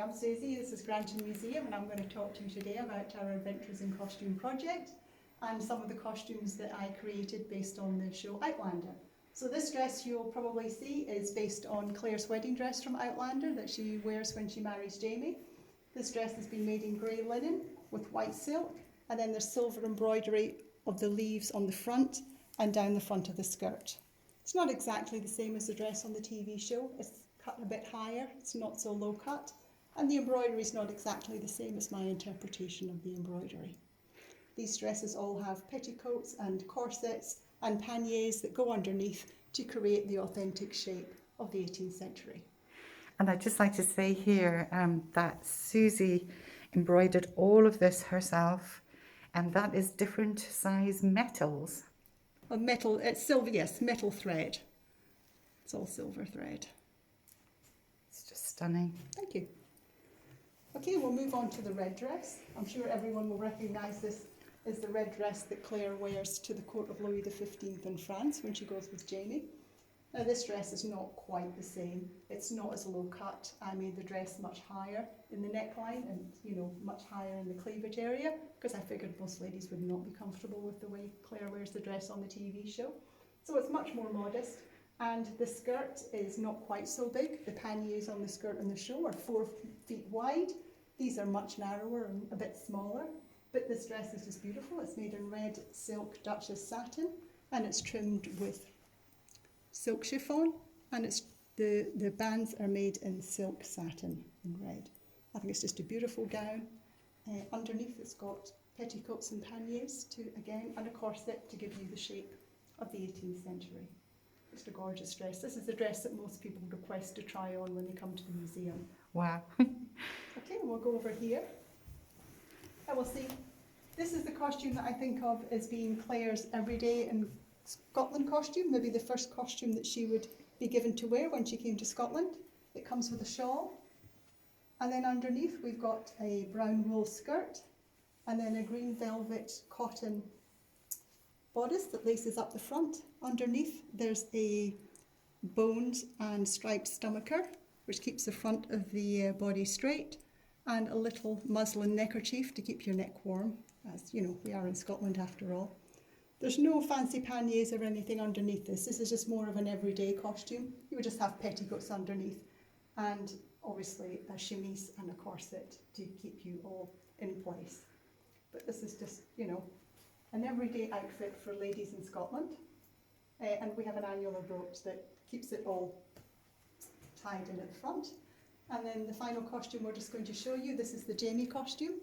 I'm Suzi, this is Grantown Museum, and I'm going to talk to you today about our Adventures in Costume project and some of the costumes that I created based on the show Outlander. So this dress you'll probably see is based on Claire's wedding dress from Outlander that she wears when she marries Jamie. This dress has been made in grey linen with white silk, and then there's silver embroidery of the leaves on the front and down the front of the skirt. It's not exactly the same as the dress on the TV show. It's cut a bit higher, it's not so low cut, and the embroidery is not exactly the same as my interpretation of the embroidery. These dresses all have petticoats and corsets and panniers that go underneath to create the authentic shape of the 18th century. And I'd just like to say here that Suzi embroidered all of this herself, and that is different size metals. Metal, it's silver, yes, metal thread. It's all silver thread. It's just stunning. Thank you. Okay, we'll move on to the red dress. I'm sure everyone will recognise this as the red dress that Claire wears to the court of Louis XV in France when she goes with Jamie. Now this dress is not quite the same. It's not as low cut. I made the dress much higher in the neckline and, much higher in the cleavage area because I figured most ladies would not be comfortable with the way Claire wears the dress on the TV show. So it's much more modest, and the skirt is not quite so big. The panniers on the skirt in the show are 4 feet wide. These are much narrower and a bit smaller, but this dress is just beautiful. It's made in red silk Duchess satin, and it's trimmed with silk chiffon, and it's the bands are made in silk satin in red. I think it's just a beautiful gown. Underneath it's got petticoats and panniers and a corset to give you the shape of the 18th century. Just a gorgeous dress. This is the dress that most people request to try on when they come to the museum. Wow. Okay, we'll go over here. And we'll see. This is the costume that I think of as being Claire's everyday in Scotland costume, maybe the first costume that she would be given to wear when she came to Scotland. It comes with a shawl, and then underneath we've got a brown wool skirt, and then a green velvet cotton bodice that laces up the front. Underneath there's a boned and striped stomacher, which keeps the front of the body straight, and a little muslin neckerchief to keep your neck warm, as we are in Scotland after all. There's no fancy panniers or anything underneath this. This is just more of an everyday costume. You would just have petticoats underneath and obviously a chemise and a corset to keep you all in place. But this is just, an everyday outfit for ladies in Scotland. And we have an annular brooch that keeps it all tied in at the front. And then the final costume we're just going to show you, this is the Jamie costume.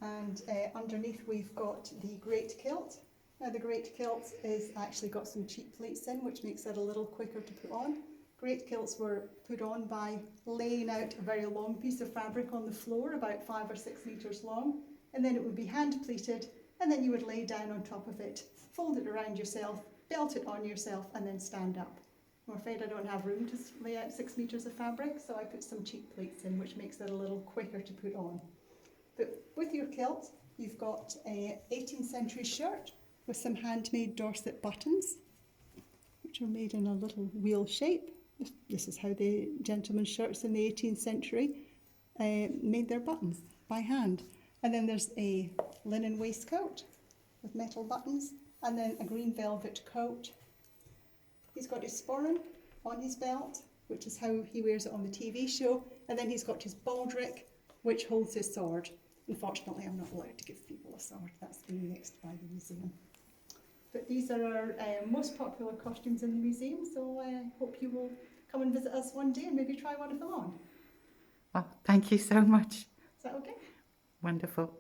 And underneath we've got the great kilt. Now the great kilt is actually got some cheap pleats in, which makes it a little quicker to put on. Great kilts were put on by laying out a very long piece of fabric on the floor, about 5 or 6 metres long, and then it would be hand pleated, and then you would lay down on top of it, fold it around yourself, belt it on yourself, and then stand up. I'm afraid I don't have room to lay out 6 metres of fabric, so I put some cheap pleats in, which makes it a little quicker to put on. But with your kilt, you've got an 18th century shirt with some handmade Dorset buttons, which are made in a little wheel shape. This is how the gentlemen's shirts in the 18th century made their buttons by hand. And then there's a linen waistcoat with metal buttons, and then a green velvet coat. He's got his sporran on his belt, which is how he wears it on the TV show, and then he's got his baldric, which holds his sword. Unfortunately, I'm not allowed to give people a sword. That's been annexed by the museum. But these are our most popular costumes in the museum, so I hope you will come and visit us one day and maybe try one of them on. Well, thank you so much. Is that okay? Wonderful.